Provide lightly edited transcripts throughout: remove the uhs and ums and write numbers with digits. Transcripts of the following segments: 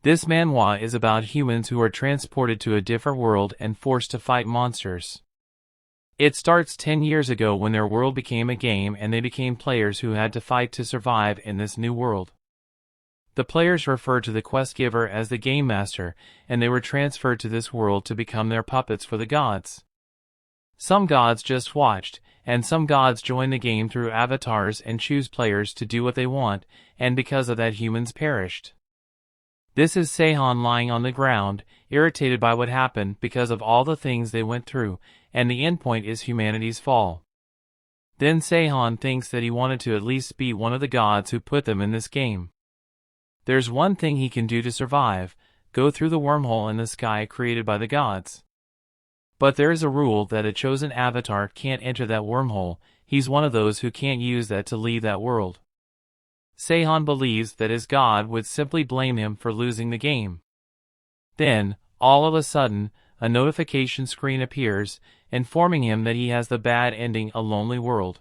This manhwa is about humans who are transported to a different world and forced to fight monsters. It starts 10 years ago when their world became a game and they became players who had to fight to survive in this new world. The players refer to the quest giver as the game master, and they were transferred to this world to become their puppets for the gods. Some gods just watched, and some gods join the game through avatars and choose players to do what they want, and because of that humans perished. This is Seihan lying on the ground, irritated by what happened because of all the things they went through, and the endpoint is humanity's fall. Then Seihan thinks that he wanted to at least beat one of the gods who put them in this game. There's one thing he can do to survive: go through the wormhole in the sky created by the gods. But there is a rule that a chosen avatar can't enter that wormhole. He's one of those who can't use that to leave that world. Seihan believes that his god would simply blame him for losing the game. Then, all of a sudden, a notification screen appears, informing him that he has the bad ending, A Lonely World.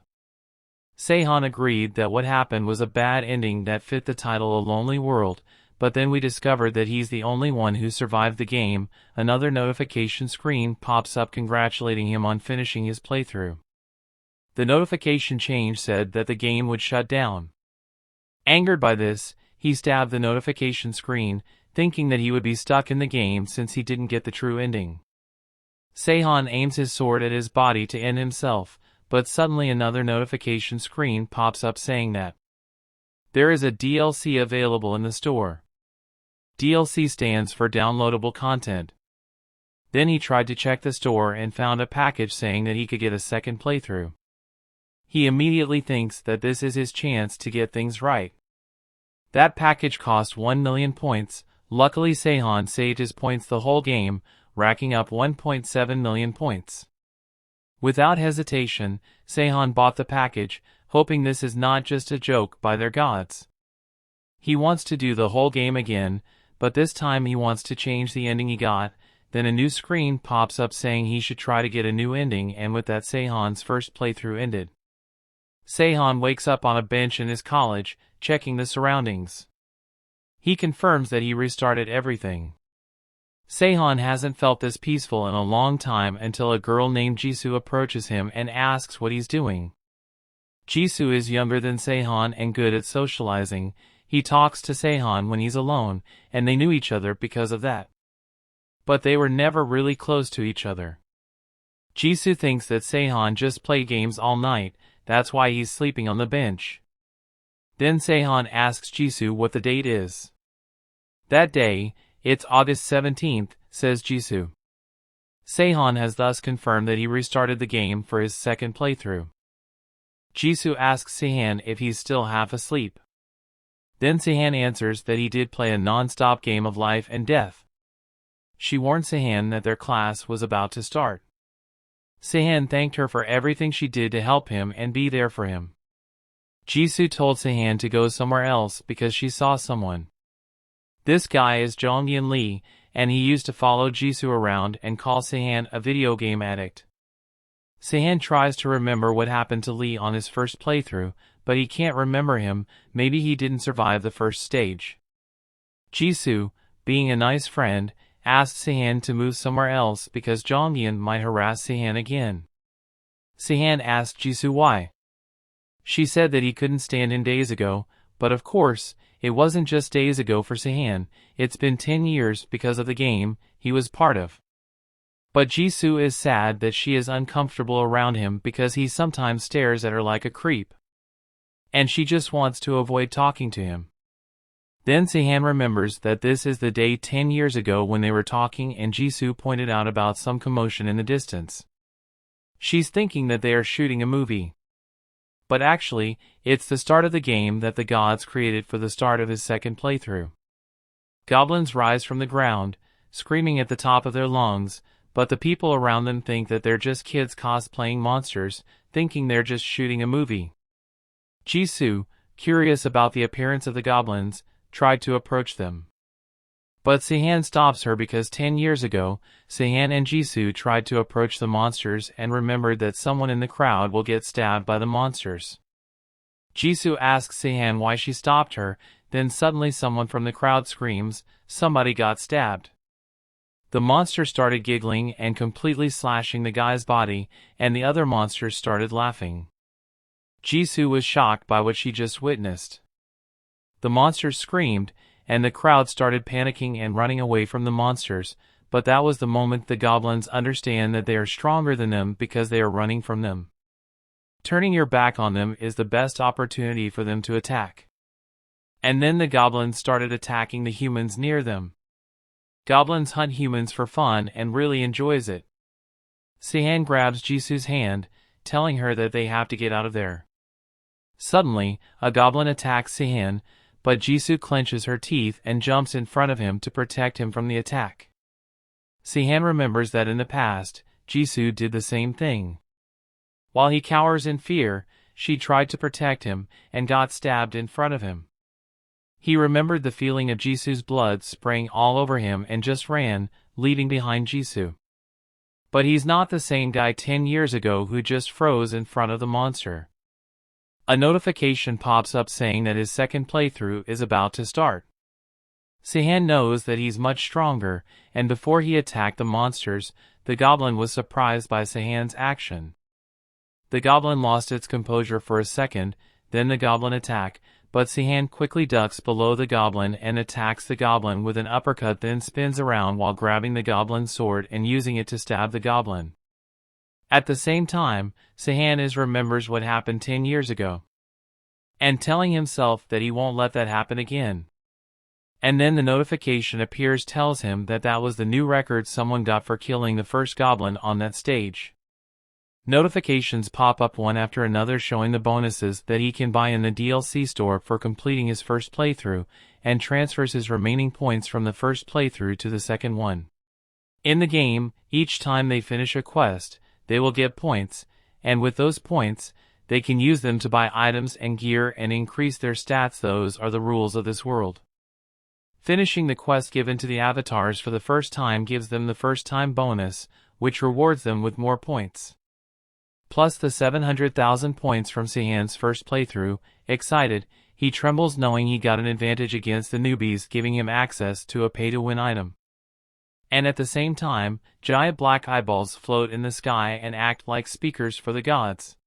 Seihan agreed that what happened was a bad ending that fit the title A Lonely World, but then we discovered that he's the only one who survived the game. Another notification screen pops up congratulating him on finishing his playthrough. The notification change said that the game would shut down. Angered by this, he stabbed the notification screen, thinking that he would be stuck in the game since he didn't get the true ending. Seihan aims his sword at his body to end himself, but suddenly another notification screen pops up saying that there is a DLC available in the store. DLC stands for downloadable content. Then he tried to check the store and found a package saying that he could get a second playthrough. He immediately thinks that this is his chance to get things right. That package cost 1 million points. Luckily Seihan saved his points the whole game, racking up 1.7 million points. Without hesitation, Seihan bought the package, hoping this is not just a joke by their gods. He wants to do the whole game again, but this time he wants to change the ending he got. Then a new screen pops up saying he should try to get a new ending, and with that Seihan's first playthrough ended. Seihan wakes up on a bench in his college, checking the surroundings. He confirms that he restarted everything. Seihan hasn't felt this peaceful in a long time until a girl named Jisoo approaches him and asks what he's doing. Jisoo is younger than Seihan and good at socializing. He talks to Seihan when he's alone, and they knew each other because of that. But they were never really close to each other. Jisoo thinks that Seihan just played games all night, that's why he's sleeping on the bench. Then Seihan asks Jisoo what the date is. That day, it's August 17th, says Jisoo. Seihan has thus confirmed that he restarted the game for his second playthrough. Jisoo asks Seihan if he's still half asleep. Then Seihan answers that he did play a non-stop game of life and death. She warned Seihan that their class was about to start. Seihan thanked her for everything she did to help him and be there for him. Jisoo told Seihan to go somewhere else because she saw someone. This guy is Jonghyun Lee, and he used to follow Jisoo around and call Seihan a video game addict. Seihan tries to remember what happened to Lee on his first playthrough, but he can't remember him. Maybe he didn't survive the first stage. Jisoo, being a nice friend, asked Seihan to move somewhere else because Jonghyun might harass Seihan again. Seihan asked Jisoo why. She said that he couldn't stand in days ago, but of course, it wasn't just days ago for Seihan. It's been 10 years because of the game he was part of. But Jisoo is sad that she is uncomfortable around him because he sometimes stares at her like a creep. And she just wants to avoid talking to him. Then Seihan remembers that this is the day 10 years ago when they were talking and Jisoo pointed out about some commotion in the distance. She's thinking that they are shooting a movie. But actually, it's the start of the game that the gods created for the start of his second playthrough. Goblins rise from the ground, screaming at the top of their lungs, but the people around them think that they're just kids cosplaying monsters, thinking they're just shooting a movie. Jisoo, curious about the appearance of the goblins, tried to approach them. But Seihan stops her because 10 years ago, Seihan and Jisoo tried to approach the monsters and remembered that someone in the crowd will get stabbed by the monsters. Jisoo asks Sehan why she stopped her, then suddenly someone from the crowd screams, "Somebody got stabbed." The monster started giggling and completely slashing the guy's body, and the other monsters started laughing. Jisoo was shocked by what she just witnessed. The monsters screamed, and the crowd started panicking and running away from the monsters, but that was the moment the goblins understand that they are stronger than them because they are running from them. Turning your back on them is the best opportunity for them to attack. And then the goblins started attacking the humans near them. Goblins hunt humans for fun and really enjoys it. Sehan grabs Jisoo's hand, telling her that they have to get out of there. Suddenly, a goblin attacks Sehan, but Jisoo clenches her teeth and jumps in front of him to protect him from the attack. Sehan remembers that in the past, Jisoo did the same thing. While he cowers in fear, she tried to protect him and got stabbed in front of him. He remembered the feeling of Jisoo's blood spraying all over him and just ran, leaving behind Jisoo. But he's not the same guy 10 years ago who just froze in front of the monster. A notification pops up saying that his second playthrough is about to start. Sehan knows that he's much stronger, and before he attacked the monsters, the goblin was surprised by Sehan's action. The goblin lost its composure for a second, then the goblin attacked, but Sehan quickly ducks below the goblin and attacks the goblin with an uppercut, then spins around while grabbing the goblin's sword and using it to stab the goblin. At the same time, Sehan remembers what happened 10 years ago, and telling himself that he won't let that happen again. And then the notification appears, tells him that that was the new record someone got for killing the first goblin on that stage. Notifications pop up one after another showing the bonuses that he can buy in the DLC store for completing his first playthrough, and transfers his remaining points from the first playthrough to the second one. In the game, each time they finish a quest, they will get points, and with those points, they can use them to buy items and gear and increase their stats. Those are the rules of this world. Finishing the quest given to the avatars for the first time gives them the first time bonus, which rewards them with more points. Plus the 700,000 points from Sehan's first playthrough. Excited, he trembles knowing he got an advantage against the newbies, giving him access to a pay-to-win item. And at the same time, giant black eyeballs float in the sky and act like speakers for the gods,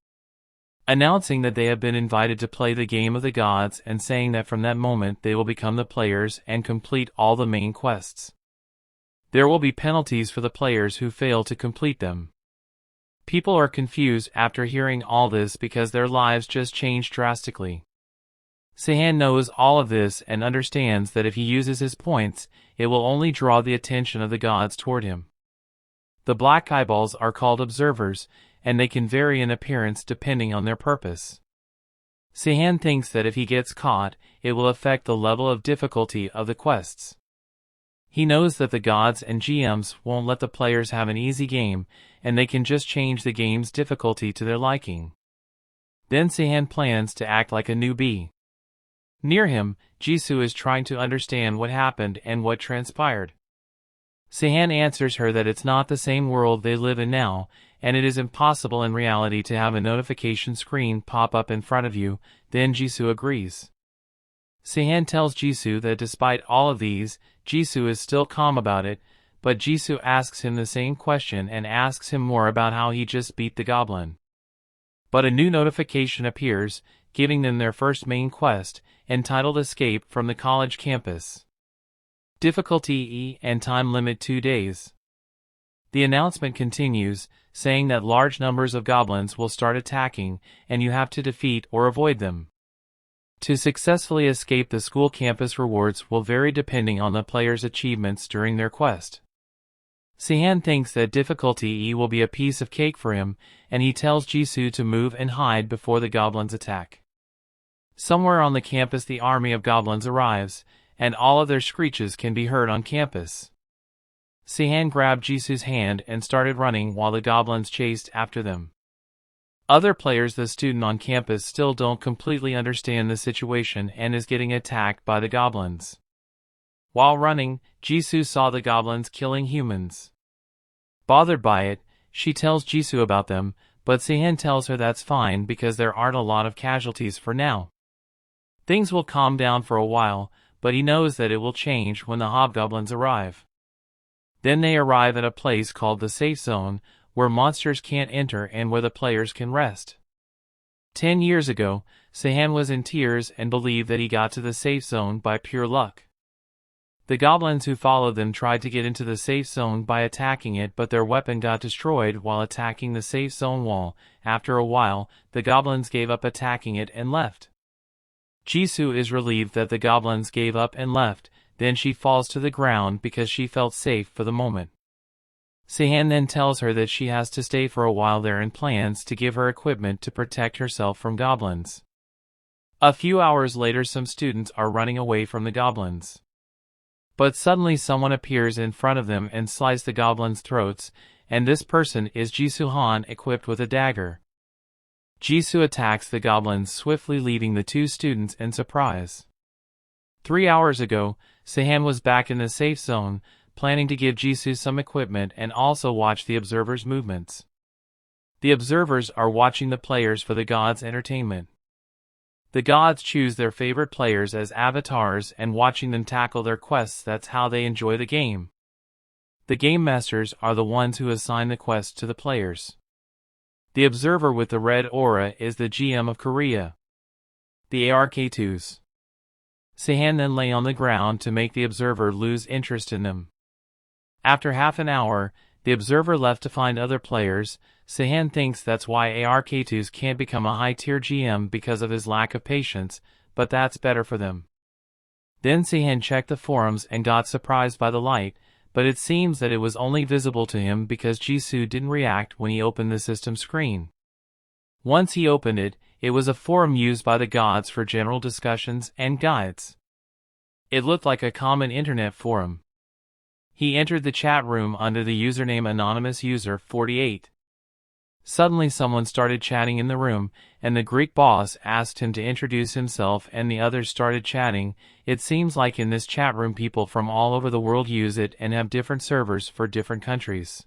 announcing that they have been invited to play the game of the gods and saying that from that moment they will become the players and complete all the main quests. There will be penalties for the players who fail to complete them. People are confused after hearing all this because their lives just changed drastically. Sehan knows all of this and understands that if he uses his points, it will only draw the attention of the gods toward him. The black eyeballs are called observers, and they can vary in appearance depending on their purpose. Sehan thinks that if he gets caught, it will affect the level of difficulty of the quests. He knows that the gods and GMs won't let the players have an easy game, and they can just change the game's difficulty to their liking. Then Sehan plans to act like a newbie. Near him, Jisoo is trying to understand what happened and what transpired. Sehan answers her that it's not the same world they live in now, and it is impossible in reality to have a notification screen pop up in front of you. Then Jisoo agrees. Sehan tells Jisoo that despite all of these, Jisoo is still calm about it, but Jisoo asks him the same question and asks him more about how he just beat the goblin. But a new notification appears, giving them their first main quest, entitled Escape from the College Campus. Difficulty E and time limit 2 days. The announcement continues, saying that large numbers of goblins will start attacking, and you have to defeat or avoid them. To successfully escape the school campus, rewards will vary depending on the player's achievements during their quest. Sehan thinks that difficulty E will be a piece of cake for him, and he tells Jisoo to move and hide before the goblins attack. Somewhere on the campus the army of goblins arrives, and all of their screeches can be heard on campus. Sehan grabbed Jisoo's hand and started running while the goblins chased after them. Other players, the student on campus, still don't completely understand the situation and is getting attacked by the goblins. While running, Jisoo saw the goblins killing humans. Bothered by it, she tells Jisoo about them, but Sehen tells her that's fine because there aren't a lot of casualties for now. Things will calm down for a while, but he knows that it will change when the hobgoblins arrive. Then they arrive at a place called the Safe Zone, where monsters can't enter and where the players can rest. 10 years ago, Sehen was in tears and believed that he got to the safe zone by pure luck. The goblins who followed them tried to get into the safe zone by attacking it, but their weapon got destroyed while attacking the safe zone wall. After a while, the goblins gave up attacking it and left. Jisoo is relieved that the goblins gave up and left, then she falls to the ground because she felt safe for the moment. Sehen then tells her that she has to stay for a while there and plans to give her equipment to protect herself from goblins. A few hours later, some students are running away from the goblins. But suddenly someone appears in front of them and slices the goblins' throats, and this person is Jisoo Han, equipped with a dagger. Jisoo attacks the goblins, swiftly leaving the two students in surprise. 3 hours ago, Sehen was back in the safe zone, planning to give Jisoo some equipment and also watch the observers' movements. The observers are watching the players for the gods' entertainment. The gods choose their favorite players as avatars and watching them tackle their quests, that's how they enjoy the game. The game masters are the ones who assign the quests to the players. The observer with the red aura is the GM of Korea. The ARK2s. Sehen then lay on the ground to make the observer lose interest in them. After half an hour, the observer left to find other players. Sehen thinks that's why ARK2s can't become a high-tier GM because of his lack of patience, but that's better for them. Then Sehen checked the forums and got surprised by the light, but it seems that it was only visible to him because Jisoo didn't react when he opened the system screen. Once he opened it, it was a forum used by the gods for general discussions and guides. It looked like a common internet forum. He entered the chat room under the username Anonymous User 48. Suddenly someone started chatting in the room, and the Greek boss asked him to introduce himself and the others started chatting. It seems like in this chat room people from all over the world use it and have different servers for different countries.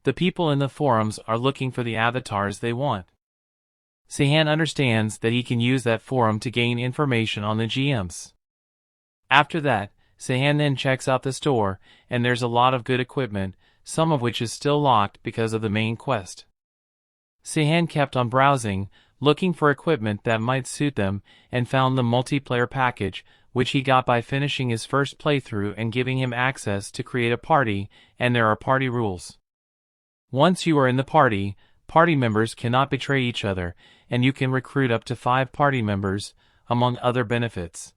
The people in the forums are looking for the avatars they want. Sehen understands that he can use that forum to gain information on the GMs. After that, Sehen then checks out the store, and there's a lot of good equipment, some of which is still locked because of the main quest. Sehen kept on browsing, looking for equipment that might suit them, and found the multiplayer package, which he got by finishing his first playthrough and giving him access to create a party, and there are party rules. Once you are in the party, party members cannot betray each other, and you can recruit up to 5 party members, among other benefits.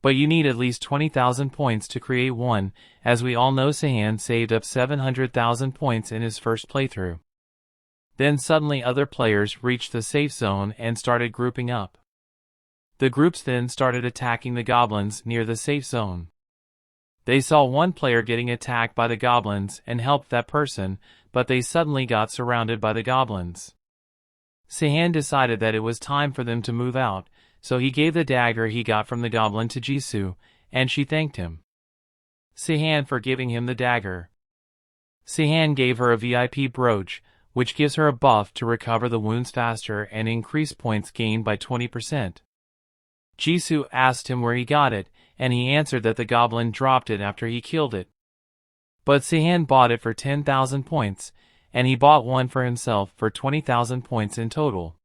But you need at least 20,000 points to create one. As we all know, Sehen saved up 700,000 points in his first playthrough. Then suddenly other players reached the safe zone and started grouping up. The groups then started attacking the goblins near the safe zone. They saw one player getting attacked by the goblins and helped that person, but they suddenly got surrounded by the goblins. Sehen decided that it was time for them to move out, so he gave the dagger he got from the goblin to Jisoo, and she thanked him. Sehen for giving him the dagger. Sehen gave her a VIP brooch, which gives her a buff to recover the wounds faster and increase points gained by 20%. Jisoo asked him where he got it, and he answered that the goblin dropped it after he killed it. But Sehen bought it for 10,000 points, and he bought one for himself for 20,000 points in total.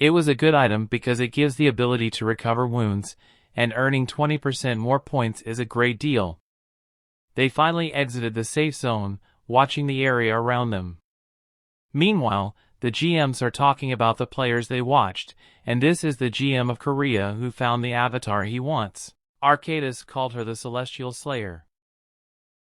It was a good item because it gives the ability to recover wounds, and earning 20% more points is a great deal. They finally exited the safe zone, watching the area around them. Meanwhile, the GMs are talking about the players they watched, and this is the GM of Korea who found the avatar he wants. Arcadis called her the Celestial Slayer.